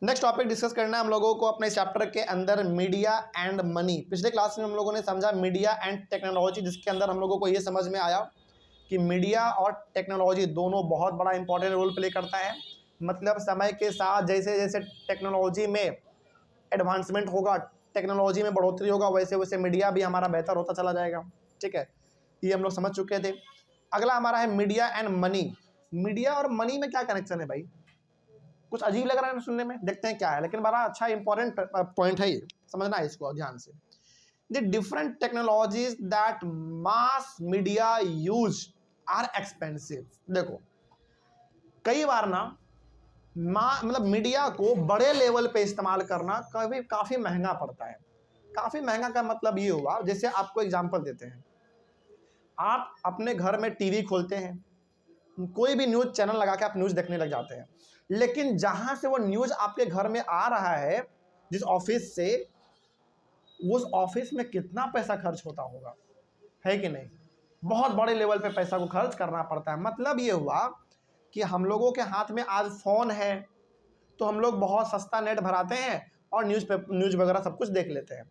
Next topic discuss करना है हम लोगों को अपने चैप्टर के अंदर मीडिया एंड मनी। पिछले क्लास में हम लोगों ने समझा मीडिया एंड टेक्नोलॉजी, जिसके अंदर हम लोगों को ये समझ में आया कि मीडिया और टेक्नोलॉजी दोनों बहुत बड़ा इंपॉर्टेंट रोल प्ले करता है। मतलब समय के साथ जैसे जैसे टेक्नोलॉजी में एडवांसमेंट होगा, टेक्नोलॉजी में बढ़ोतरी होगा, वैसे वैसे मीडिया भी हमारा बेहतर होता चला जाएगा। ठीक है, ये हम लोग समझ चुके थे। अगला हमारा है मीडिया एंड मनी। मीडिया और मनी में क्या कनेक्शन है भाई? कुछ अजीब लग रहा है सुनने में, देखते हैं क्या है, लेकिन बड़ा अच्छा इंपॉर्टेंट पॉइंट है, ये समझना है इसको ध्यान से। The different technologies that mass media use are expensive. देखो कई बार ना मतलब मीडिया को बड़े लेवल पे इस्तेमाल करना कभी काफ़ी महंगा पड़ता है। काफ़ी महंगा का मतलब ये हुआ, जैसे आपको एग्जांपल देते हैं, आप अपने घर में टीवी खोलते हैं, कोई भी न्यूज़ चैनल लगा के आप न्यूज़ देखने लग जाते हैं, लेकिन जहाँ से वो न्यूज़ आपके घर में आ रहा है, जिस ऑफिस से, उस ऑफिस में कितना पैसा खर्च होता होगा, है कि नहीं? बहुत बड़े लेवल पे पैसा को खर्च करना पड़ता है। मतलब ये हुआ कि हम लोगों के हाथ में आज फ़ोन है तो हम लोग बहुत सस्ता नेट भराते हैं और न्यूज़ वगैरह सब कुछ देख लेते हैं,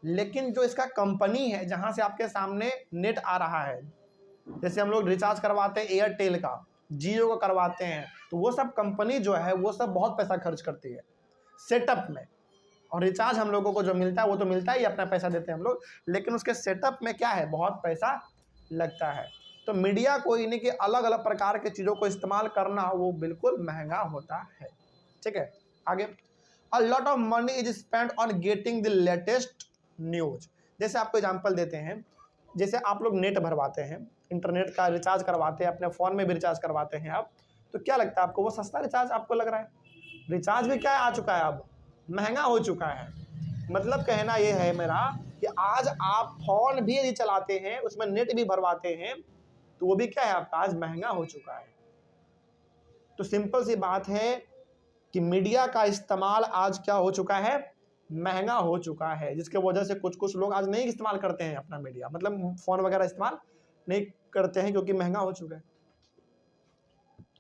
लेकिन जो इसका कंपनी है जहाँ से आपके सामने नेट आ रहा है, जैसे हम लोग रिचार्ज करवाते हैं एयरटेल का, जियो का करवाते हैं, तो वो सब कंपनी जो है वो सब बहुत पैसा खर्च करती है सेटअप में। और रिचार्ज हम लोगों को जो मिलता है वो तो मिलता ही, अपना पैसा देते हैं हम लोग, लेकिन उसके सेटअप में क्या है, बहुत पैसा लगता है। तो मीडिया को इन्हीं के अलग अलग प्रकार के चीज़ों को इस्तेमाल करना वो बिल्कुल महंगा होता है। ठीक है, आगे। A lot of money is spend on getting the latest news. जैसे आपको एग्जांपल देते हैं, जैसे आप लोग नेट भरवाते हैं, इंटरनेट का रिचार्ज करवाते हैं, अपने फ़ोन में भी रिचार्ज करवाते हैं आप, तो क्या लगता है आपको, वो सस्ता रिचार्ज आपको लग रहा है? रिचार्ज भी क्या आ चुका है, अब महंगा हो चुका है। मतलब कहना ये है मेरा कि आज आप फ़ोन भी यदि चलाते हैं, उसमें नेट भी भरवाते हैं, तो वो भी क्या है आपका, आज महंगा हो चुका है। तो सिंपल सी बात है कि मीडिया का इस्तेमाल आज क्या हो चुका है, महंगा हो चुका है, जिसके वजह से कुछ कुछ लोग आज नहीं इस्तेमाल करते हैं अपना मीडिया, मतलब फ़ोन वगैरह इस्तेमाल नहीं करते हैं क्योंकि महंगा हो चुका है।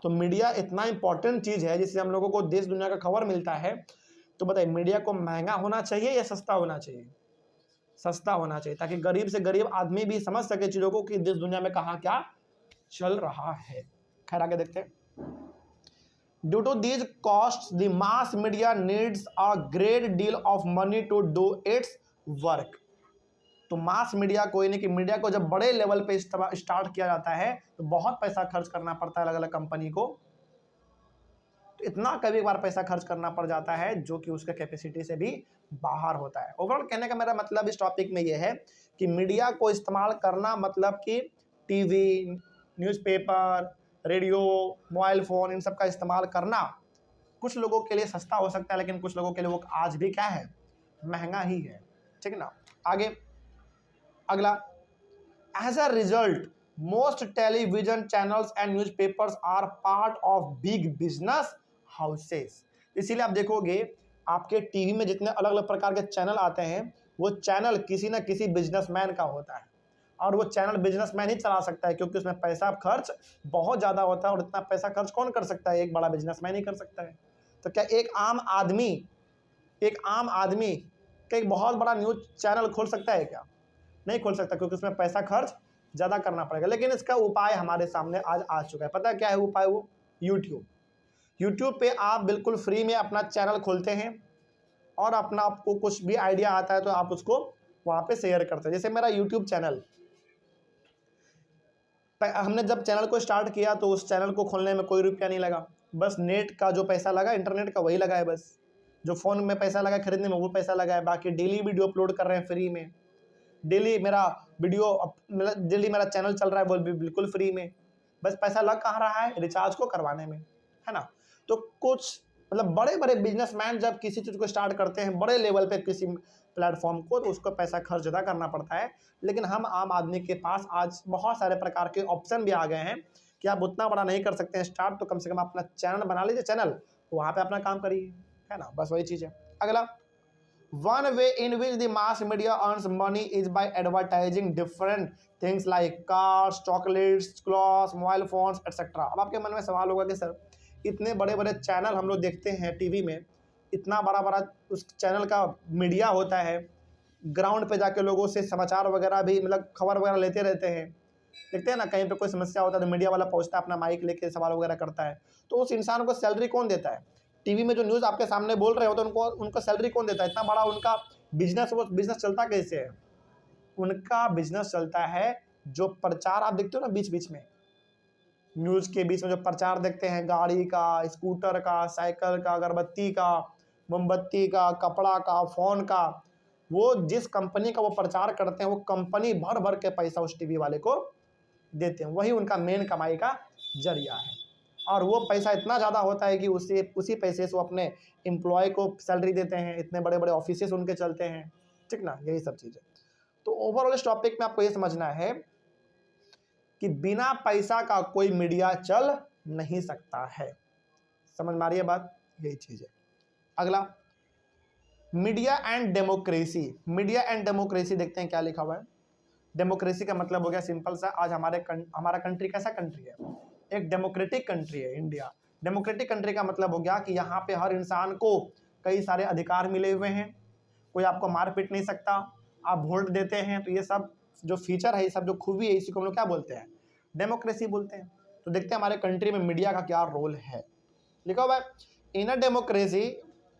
तो मीडिया इतना इंपॉर्टेंट चीज़ है जिससे हम लोगों को देश दुनिया का खबर मिलता है। तो बताइए, मीडिया को महंगा होना चाहिए या सस्ता होना चाहिए? सस्ता होना चाहिए, ताकि गरीब से गरीब आदमी भी समझ सके चीज़ों को कि देश दुनिया में कहाँ क्या चल रहा है। खैर आगे देखते हैं। Due to these costs, the mass media needs a great deal of money to do its work. तो मास मीडिया को, यानी कि मीडिया को जब बड़े लेवल पे स्टार्ट किया जाता है तो बहुत पैसा खर्च करना पड़ता है अलग अलग कंपनी को। तो इतना कभी बार पैसा खर्च करना पड़ जाता है जो कि उसके कैपेसिटी से भी बाहर होता है। ओवरऑल कहने का मेरा मतलब इस टॉपिक में यह है कि मीडिया को इस्तेमाल करना मतलब कि TV, newspaper, radio, mobile phone, इन सब का इस्तेमाल करना कुछ लोगों के लिए सस्ता हो सकता है, लेकिन कुछ लोगों के लिए वो आज भी क्या है, महंगा ही है। ठीक है ना, आगे अगला। As a result most television channels and newspapers are part of big business houses. इसीलिए आप देखोगे आपके टीवी में जितने अलग अलग प्रकार के चैनल आते हैं, वो चैनल किसी न किसी बिजनेसमैन का होता है, और वो चैनल बिजनेसमैन ही चला सकता है, क्योंकि उसमें पैसा खर्च बहुत ज़्यादा होता है, और इतना पैसा खर्च कौन कर सकता है, एक बड़ा बिजनेसमैन ही कर सकता है। तो क्या एक आम आदमी क्या एक बहुत बड़ा न्यूज़ चैनल खोल सकता है क्या? नहीं खोल सकता, क्योंकि उसमें पैसा खर्च ज़्यादा करना पड़ेगा। लेकिन इसका उपाय हमारे सामने आज आ चुका है। पता है क्या है उपाय? वो यूट्यूब पे आप बिल्कुल फ्री में अपना चैनल खोलते हैं, और अपना आपको कुछ भी आइडिया आता है तो आप उसको वहाँ पे शेयर करते हैं। जैसे मेरा यूट्यूब चैनल, हमने जब चैनल को स्टार्ट किया तो उस चैनल को खोलने में कोई रुपया नहीं लगा, बस नेट का जो पैसा लगा, इंटरनेट का, वही लगा है बस। जो फ़ोन में पैसा लगा खरीदने में वो पैसा लगा है, बाकी डेली वीडियो अपलोड कर रहे हैं फ्री में, डेली मेरा डेली मेरा चैनल चल रहा है वो भी बिल्कुल फ्री में। बस पैसा लग कहाँ रहा है, रिचार्ज को करवाने में, है ना। तो कुछ मतलब बड़े बड़े बिजनेसमैन जब किसी चीज़ को स्टार्ट करते हैं बड़े लेवल पे किसी प्लेटफॉर्म को, तो उसको पैसा खर्च ज़्यादा करना पड़ता है। लेकिन हम आम आदमी के पास आज बहुत सारे प्रकार के ऑप्शन भी आ गए हैं कि आप उतना बड़ा नहीं कर सकते हैं स्टार्ट, तो कम से कम अपना चैनल बना लीजिए, चैनल वहाँ पे अपना काम करिए, है ना। बस वही चीज़ है। अगला, one way in which the mass media earns money is by advertising different things like cars, chocolates, clothes, mobile phones, etc. अब आपके मन में सवाल होगा कि सर इतने बड़े बड़े चैनल हम लोग देखते हैं टीवी में, इतना बड़ा बड़ा उस चैनल का मीडिया होता है, ग्राउंड पे जाके लोगों से समाचार वगैरह भी मतलब खबर वगैरह लेते रहते हैं। देखते हैं ना, कहीं पे कोई समस्या होता है तो मीडिया वाला पहुंचता है, अपना माइक लेके सवाल वगैरह करता है। तो उस इंसान को सैलरी कौन देता है? टीवी में जो न्यूज़ आपके सामने बोल रहे हो तो उनको सैलरी कौन देता है? इतना बड़ा उनका बिजनेस, वो बिजनेस चलता कैसे है? उनका बिजनेस चलता है जो प्रचार आप देखते हो ना, बीच बीच में न्यूज़ के बीच में जो प्रचार देखते हैं, गाड़ी का, स्कूटर का, साइकिल का, अगरबत्ती का, मोमबत्ती का, कपड़ा का, फ़ोन का, वो जिस कंपनी का वो प्रचार करते हैं वो कंपनी भर भर के पैसा उस टीवी वाले को देते हैं। वही उनका मेन कमाई का जरिया है। और वो पैसा इतना ज़्यादा होता है कि उसी पैसे से वो अपने एम्प्लॉय को सैलरी देते हैं। इतने बड़े बड़े ऑफिसेस उनके चलते हैं, ठीक ना, यही सब चीज़ें। तो ओवरऑल इस टॉपिक में आपको ये समझना है कि बिना पैसा का कोई मीडिया चल नहीं सकता है। समझ में आ रही है बात? यही चीज़ है। अगला, media and democracy. Media and democracy देखते हैं क्या लिखा हुआ है। डेमोक्रेसी का मतलब हो गया सिंपल सा, आज हमारा कंट्री कैसा कंट्री है? एक डेमोक्रेटिक कंट्री है इंडिया। डेमोक्रेटिक कंट्री का मतलब हो गया कि यहाँ पे हर इंसान को कई सारे अधिकार मिले हुए हैं, कोई आपको मार पीट नहीं सकता, आप वोट देते हैं। तो ये सब जो फीचर है, ये सब जो खूबी है, इसी को हम लोग क्या बोलते हैं? डेमोक्रेसी बोलते हैं। तो देखते हैं हमारे कंट्री में मीडिया का क्या रोल है। लिखा हुआ है इन अ डेमोक्रेसी।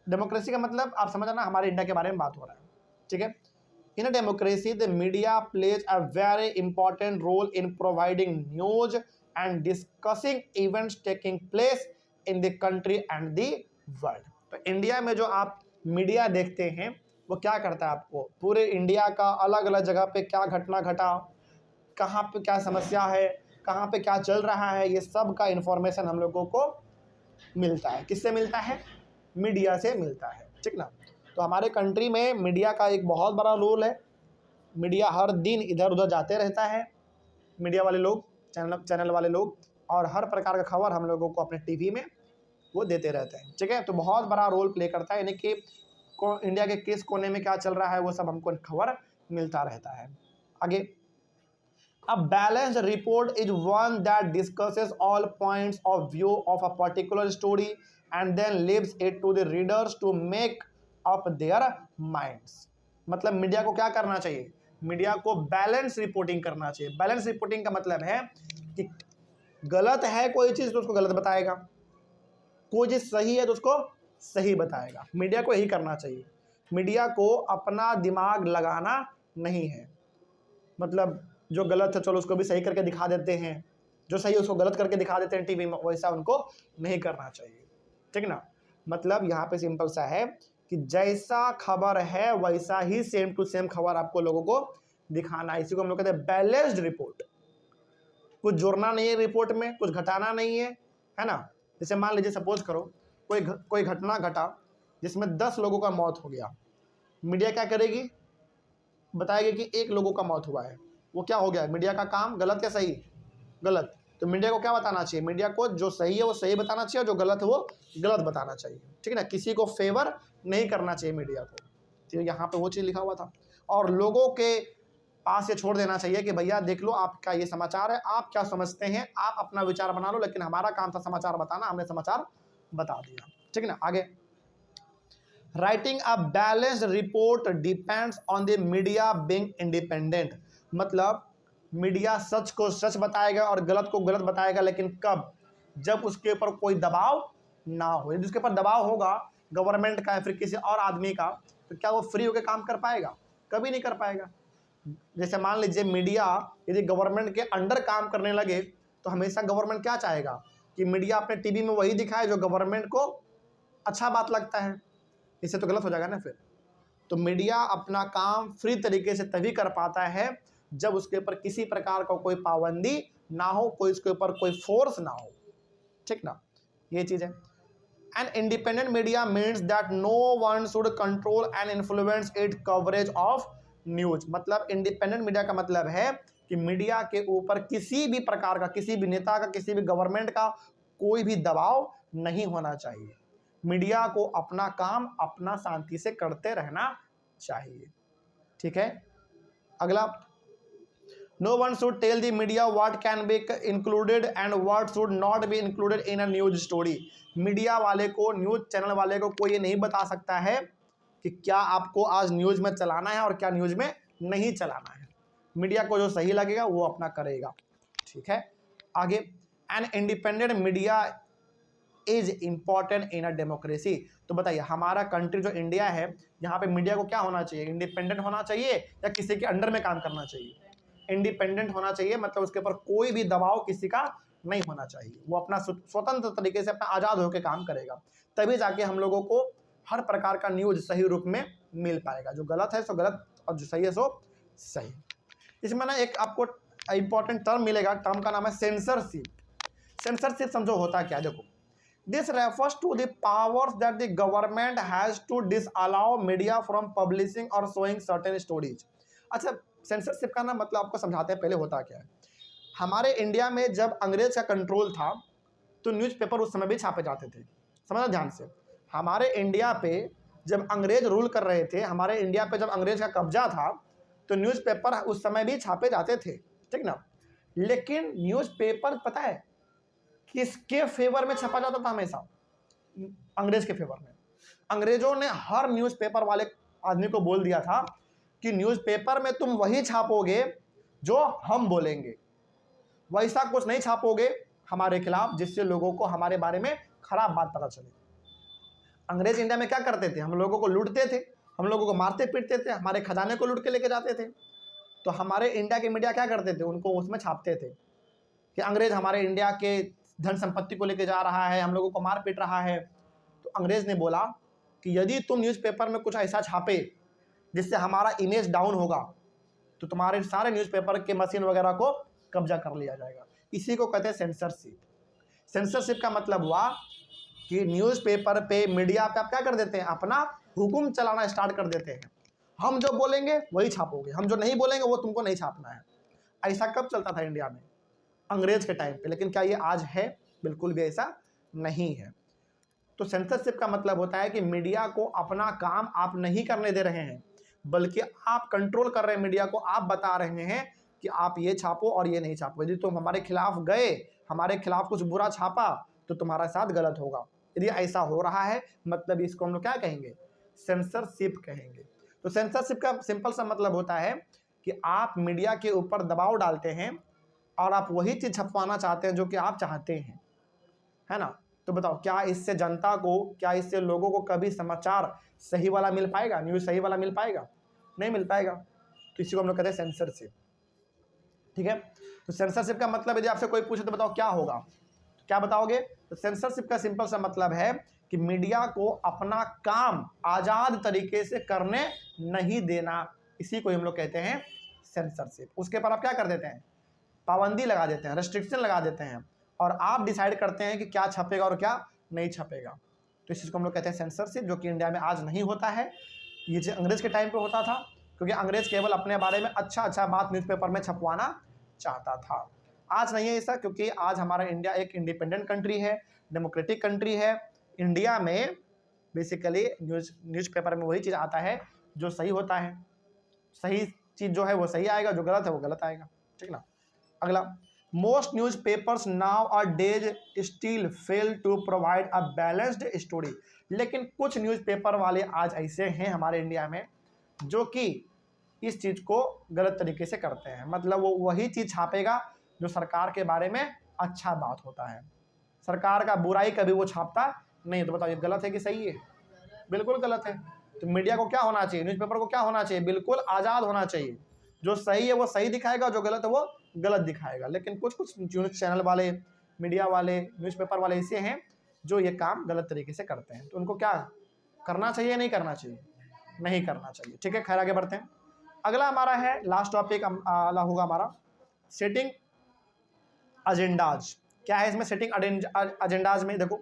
डेमोक्रेसी का मतलब आप समझ आना, हमारे इंडिया के बारे में बात हो रहा है, ठीक है। In a democracy, the media plays a very important role in providing news and discussing events taking place in the country and the world. तो इंडिया में जो आप मीडिया देखते हैं वो क्या करता है? आपको पूरे इंडिया का अलग अलग जगह पे क्या घटना घटा, कहाँ पे क्या समस्या है, कहाँ पे क्या चल रहा है, ये सब का इंफॉर्मेशन हम लोगों को मिलता है। किससे मिलता है? मीडिया से मिलता है, ठीक ना। तो हमारे कंट्री में मीडिया का एक बहुत बड़ा रोल है। मीडिया हर दिन इधर उधर जाते रहता है, मीडिया वाले लोग, चैनल वाले लोग, और हर प्रकार का खबर हम लोगों को अपने टीवी में वो देते रहते हैं, ठीक है। तो बहुत बड़ा रोल प्ले करता है, यानी कि इंडिया के किस कोने में क्या चल रहा है वो सब हमको खबर मिलता रहता है। आगे, A balanced report is one that discusses all points of view of a particular story and then leaves it to the readers to make up their minds. मतलब मीडिया को क्या करना चाहिए? मीडिया को बैलेंस रिपोर्टिंग करना चाहिए। Balance reporting का मतलब है कि गलत है कोई चीज़ तो उसको गलत बताएगा, कोई चीज़ सही है तो उसको सही बताएगा। मीडिया को यही करना चाहिए। मीडिया को अपना दिमाग लगाना नहीं है। मतलब जो गलत है चलो उसको भी सही करके दिखा देते हैं, जो सही है उसको गलत करके दिखा देते हैं टीवी में, वैसा उनको नहीं करना चाहिए, ठीक ना। मतलब यहाँ पे सिंपल सा है कि जैसा खबर है वैसा ही सेम टू सेम खबर आपको लोगों को दिखाना है। इसी को हम लोग कहते हैं बैलेंस्ड रिपोर्ट। कुछ जोड़ना नहीं है रिपोर्ट में, कुछ घटाना नहीं है ना। जैसे मान लीजिए सपोज करो कोई घटना घटा जिसमें 10 लोगों का मौत हो गया, मीडिया क्या करेगी? बताएगी कि 1 लोगों का मौत हुआ है। वो क्या हो गया? मीडिया का काम गलत या सही? गलत। तो मीडिया को क्या बताना चाहिए? मीडिया को जो सही है वो सही बताना चाहिए और जो गलत है वो गलत बताना चाहिए, ठीक है ना। किसी को फेवर नहीं करना चाहिए मीडिया को। तो यहाँ पे वो चीज़ लिखा हुआ था। और लोगों के पास ये छोड़ देना चाहिए कि भैया देख लो आपका ये समाचार है, आप क्या समझते हैं, आप अपना विचार बना लो, लेकिन हमारा काम था समाचार बताना, हमने समाचार बता दिया, ठीक है ना। आगे, writing a balanced report depends on the media being independent. मतलब मीडिया सच को सच बताएगा और गलत को गलत बताएगा, लेकिन कब? जब उसके ऊपर कोई दबाव ना हो। यदि उसके ऊपर दबाव होगा गवर्नमेंट का या फिर किसी और आदमी का, तो क्या वो फ्री होकर काम कर पाएगा? कभी नहीं कर पाएगा। जैसे मान लीजिए मीडिया यदि गवर्नमेंट के अंडर काम करने लगे तो हमेशा गवर्नमेंट क्या चाहेगा कि मीडिया अपने टीवी में वही दिखाए जो गवर्नमेंट को अच्छा बात लगता है। इससे तो गलत हो जाएगा ना फिर। तो मीडिया अपना काम फ्री तरीके से तभी कर पाता है जब उसके ऊपर किसी प्रकार का कोई पाबंदी ना हो, कोई उसके ऊपर कोई फोर्स ना हो, ठीक ना। ये चीज़ है। An independent media means that no one should control and influence it coverage of news. मतलब इंडिपेंडेंट मीडिया का मतलब है कि मीडिया के ऊपर किसी भी प्रकार का, किसी भी नेता का, किसी भी गवर्नमेंट का कोई भी दबाव नहीं होना चाहिए। मीडिया को अपना काम अपना शांति से करते रहना चाहिए, ठीक है। अगला, no one should tell the media what can be included and what should not be included in a news story. Media वाले को, न्यूज चैनल वाले को कोई ये नहीं बता सकता है कि क्या आपको आज न्यूज में चलाना है और क्या न्यूज में नहीं चलाना है। मीडिया को जो सही लगेगा वो अपना करेगा, ठीक है। आगे, N independent media is important in a democracy. तो बताइए हमारा कंट्री जो इंडिया है, यहाँ पे मीडिया को क्या होना चाहिए, इंडिपेंडेंट होना चाहिए या किसी के अंडर में काम करना चाहिए। इंडिपेंडेंट होना चाहिए, मतलब उसके ऊपर कोई भी दबाव किसी का नहीं होना चाहिए, वो अपना स्वतंत्र तरीके से अपना आज़ाद होकर काम करेगा, तभी जाके हम लोगों को हर प्रकार का न्यूज सही रूप में मिल पाएगा। जो गलत है सो गलत और जो सही है सो सही। इसमें ना एक आपको इंपॉर्टेंट टर्म मिलेगा, टर्म का नाम है सेंसरशिप। सेंसरशिप समझो होता क्या, देखो, this refers to the powers that the government has to disallow media from publishing और शोइंग सर्टेन स्टोरीज। अच्छा, सेंसरशिप का ना मतलब आपको समझाते हैं पहले होता क्या है। हमारे इंडिया में जब अंग्रेज का कंट्रोल था तो न्यूज़पेपर उस समय भी छापे जाते थे, समझना ध्यान से। हमारे इंडिया पे जब अंग्रेज रूल कर रहे थे, हमारे इंडिया पे जब अंग्रेज का कब्जा था तो न्यूज़पेपर उस समय भी छापे जाते थे, ठीक ना। लेकिन न्यूज़पेपर पता है किसके फेवर में छपा जाता था? हमेशा अंग्रेज के फेवर में। अंग्रेजों ने हर न्यूज़पेपर वाले आदमी को बोल दिया था कि न्यूज़पेपर में तुम वही छापोगे जो हम बोलेंगे, वैसा कुछ नहीं छापोगे हमारे खिलाफ जिससे लोगों को हमारे बारे में खराब बात पता चले। अंग्रेज इंडिया में क्या करते थे, हम लोगों को लूटते थे, हम लोगों को मारते पीटते थे, हमारे खजाने को लूट के लेके जाते थे। तो हमारे इंडिया के मीडिया क्या करते थे, उनको उसमें छापते थे कि अंग्रेज हमारे इंडिया के धन संपत्ति को लेके जा रहा है, हम लोगों को मार पीट रहा है। तो अंग्रेज ने बोला कि यदि तुम न्यूज़पेपर में कुछ ऐसा छापे जिससे हमारा इमेज डाउन होगा तो तुम्हारे सारे न्यूज़पेपर के मशीन वगैरह को कब्जा कर लिया जाएगा। इसी को कहते हैं सेंसरशिप। सेंसरशिप का मतलब हुआ कि न्यूज़पेपर पे, मीडिया पे आप क्या कर देते हैं, अपना हुक्म चलाना स्टार्ट कर देते हैं। हम जो बोलेंगे वही छापोगे, हम जो नहीं बोलेंगे वो तुमको नहीं छापना है। ऐसा कब चलता था इंडिया में? अंग्रेज के टाइम पे। लेकिन क्या ये आज है? बिल्कुल भी ऐसा नहीं है। तो सेंसरशिप का मतलब होता है कि मीडिया को अपना काम आप नहीं करने दे रहे हैं, बल्कि आप कंट्रोल कर रहे हैं मीडिया को। आप बता रहे हैं कि आप ये छापो और ये नहीं छापो। यदि तुम हमारे खिलाफ गए, हमारे खिलाफ कुछ बुरा छापा तो तुम्हारा साथ गलत होगा। यदि ऐसा हो रहा है मतलब इसको हम लोग क्या कहेंगे, सेंसरशिप कहेंगे। तो सेंसरशिप का सिंपल सा मतलब होता है कि आप मीडिया के ऊपर दबाव डालते हैं और आप वही चीज़ छपवाना चाहते हैं जो कि आप चाहते हैं, है ना। तो बताओ क्या इससे जनता को, क्या इससे लोगों को कभी समाचार सही वाला मिल पाएगा, न्यूज़ सही वाला मिल पाएगा? नहीं मिल पाएगा। तो इसी को हम लोग कहते हैं सेंसरशिप, ठीक है। तो सेंसरशिप का मतलब यदि आपसे कोई पूछे तो बताओ क्या होगा, तो क्या बताओगे? तो सेंसरशिप का सिंपल सा मतलब है कि मीडिया को अपना काम आज़ाद तरीके से करने नहीं देना। इसी को हम लोग कहते हैं सेंसरशिप। उसके ऊपर आप क्या कर देते हैं, पाबंदी लगा देते हैं, रेस्ट्रिक्शन लगा देते हैं, और आप डिसाइड करते हैं कि क्या छपेगा और क्या नहीं छपेगा। तो इस चीज़ को हम लोग कहते हैं सेंसरशिप, जो कि इंडिया में आज नहीं होता है। ये जो अंग्रेज के टाइम पे होता था, क्योंकि अंग्रेज केवल अपने बारे में अच्छा अच्छा बात न्यूज़पेपर में छपवाना चाहता था। आज नहीं है ऐसा, क्योंकि आज हमारा इंडिया एक इंडिपेंडेंट कंट्री है, डेमोक्रेटिक कंट्री है। इंडिया में बेसिकली न्यूज़पेपर में वही चीज़ आता है जो सही होता है। सही चीज़ जो है वो सही आएगा, जो गलत है वो गलत आएगा, ठीक ना। अगला, most newspapers now are days still fail to provide a balanced story. लेकिन कुछ न्यूज़पेपर वाले आज ऐसे हैं हमारे इंडिया में जो कि इस चीज़ को गलत तरीके से करते हैं। मतलब वो वही चीज़ छापेगा जो सरकार के बारे में अच्छा बात होता है, सरकार का बुराई कभी वो छापता नहीं। तो बताइए गलत है कि सही है? बिल्कुल गलत है। तो मीडिया को क्या होना चाहिए, न्यूज़पेपर को क्या होना चाहिए, बिल्कुल आज़ाद होना चाहिए। जो सही है वो सही दिखाएगा, जो गलत है वो गलत दिखाएगा। लेकिन कुछ कुछ न्यूज़ चैनल वाले, मीडिया वाले, न्यूज़पेपर वाले ऐसे हैं जो ये काम गलत तरीके से करते हैं। तो उनको क्या करना चाहिए, नहीं करना चाहिए? नहीं करना चाहिए, ठीक है। खैर आगे बढ़ते हैं। अगला हमारा है लास्ट टॉपिक होगा हमारा सेटिंग एजेंडाज। क्या है इसमें सेटिंग एजेंडाज में? देखो,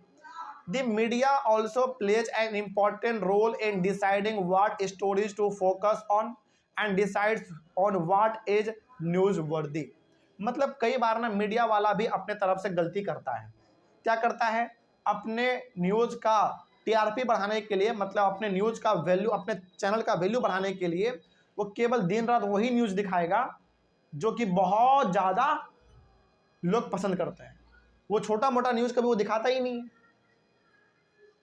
the media also plays an important role in deciding what stories to focus on and decides on what is newsworthy. मतलब कई बार ना मीडिया वाला भी अपने तरफ से गलती करता है। क्या करता है? अपने न्यूज़ का टीआरपी बढ़ाने के लिए, मतलब अपने न्यूज़ का वैल्यू, अपने चैनल का वैल्यू बढ़ाने के लिए वो केवल दिन रात वही न्यूज़ दिखाएगा जो कि बहुत ज़्यादा लोग पसंद करते हैं। वो छोटा मोटा न्यूज़ कभी वो दिखाता ही नहीं है।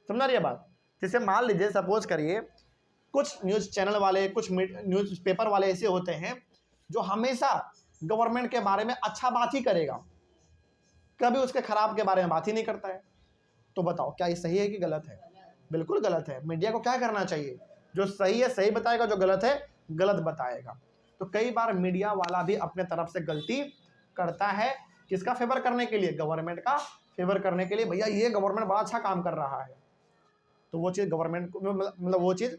समझ रही है बात? जैसे मान लीजिए सपोज करिए कुछ न्यूज़ चैनल वाले, कुछ न्यूज़ पेपर वाले ऐसे होते हैं जो हमेशा गवर्नमेंट के बारे में अच्छा बात ही करेगा, कभी उसके खराब के बारे में बात ही नहीं करता है। तो बताओ क्या ये सही है कि गलत है? बिल्कुल गलत है। मीडिया को क्या करना चाहिए? जो सही है सही बताएगा, जो गलत है गलत बताएगा। तो कई बार मीडिया वाला भी अपने तरफ से गलती करता है, किसका फेवर करने के लिए? गवर्नमेंट का फेवर करने के लिए। भैया ये गवर्नमेंट बड़ा अच्छा काम कर रहा है, तो वो चीज़ गवर्नमेंट को मतलब वो चीज़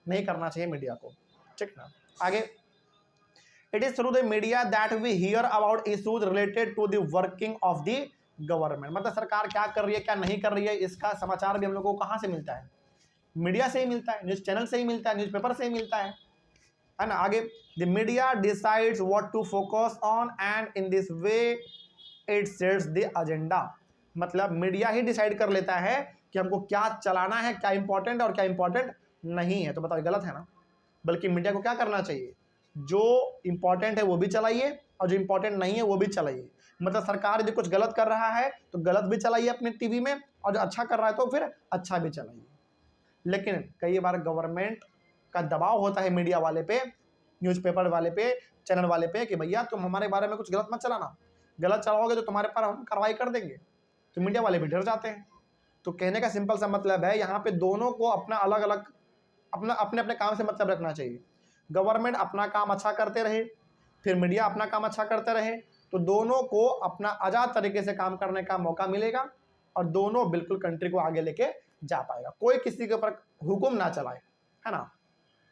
नहीं करना चाहिए मीडिया को। ठीक ना? आगे, it is through the media that we hear about issues related to the working of the government. मतलब सरकार क्या कर रही है क्या नहीं कर रही है, इसका समाचार भी हम लोगों को कहाँ से मिलता है? मीडिया से ही मिलता है, न्यूज़ चैनल से ही मिलता है, न्यूज़पेपर से ही मिलता है ना? आगे, the media decides what to focus on and in this way it sets the agenda. मतलब मीडिया ही डिसाइड कर लेता है कि हमको क्या चलाना है, क्या इंपॉर्टेंट और क्या इंपॉर्टेंट नहीं है। तो बताओ गलत है ना? बल्कि मीडिया को क्या करना चाहिए? जो इंपॉर्टेंट है वो भी चलाइए और जो इंपॉर्टेंट नहीं है वो भी चलाइए। मतलब सरकार यदि कुछ गलत कर रहा है तो गलत भी चलाइए अपने टीवी में, और जो अच्छा कर रहा है तो फिर अच्छा भी चलाइए। लेकिन कई बार गवर्नमेंट का दबाव होता है मीडिया वाले पे, न्यूज़पेपर वाले पे, चैनल वाले पे कि भैया तुम हमारे बारे में कुछ गलत मत चलाना, गलत चलाओगे तो तुम्हारे पर हम कार्रवाई कर देंगे। तो मीडिया वाले भी डर जाते हैं। तो कहने का सिंपल सा मतलब है, यहाँ पे दोनों को अपना अलग अलग अपने अपने काम से मतलब रखना चाहिए। गवर्नमेंट अपना काम अच्छा करते रहे, फिर मीडिया अपना काम अच्छा करते रहे, तो दोनों को अपना आज़ाद तरीके से काम करने का मौका मिलेगा और दोनों बिल्कुल कंट्री को आगे लेके जा पाएगा। कोई किसी के ऊपर हुक्म ना चलाए, है ना?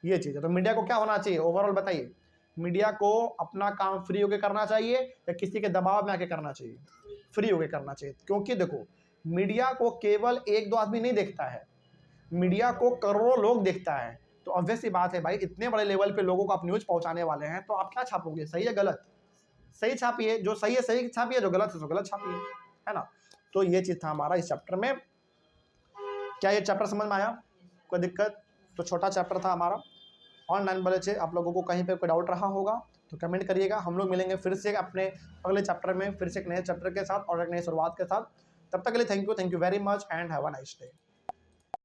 ये चीज़ है। तो मीडिया को क्या होना चाहिए ओवरऑल बताइए? मीडिया को अपना काम फ्री होके करना चाहिए या किसी के दबाव में आके करना चाहिए? फ्री होके करना चाहिए। क्योंकि देखो, मीडिया को केवल एक दो आदमी नहीं देखता है, मीडिया को करोड़ों लोग देखता है। तो ऑब्वियस सी बात है भाई, इतने बड़े लेवल पे लोगों को आप न्यूज़ पहुंचाने वाले हैं, तो आप क्या छापोगे? सही है गलत? सही छापिए, जो सही है सही छापिए, जो गलत है तो गलत छापिए, है ना? तो ये चीज़ था हमारा इस चैप्टर में। क्या ये चैप्टर समझ में आया? कोई दिक्कत? तो छोटा चैप्टर था हमारा। ऑनलाइन बैच आप लोगों को कहीं पे कोई डाउट रहा होगा तो कमेंट करिएगा। हम लोग मिलेंगे फिर से अपने अगले चैप्टर में, फिर से एक नए चैप्टर के साथ और एक नई शुरुआत के साथ। तब तक के लिए thank you very much and have a nice day.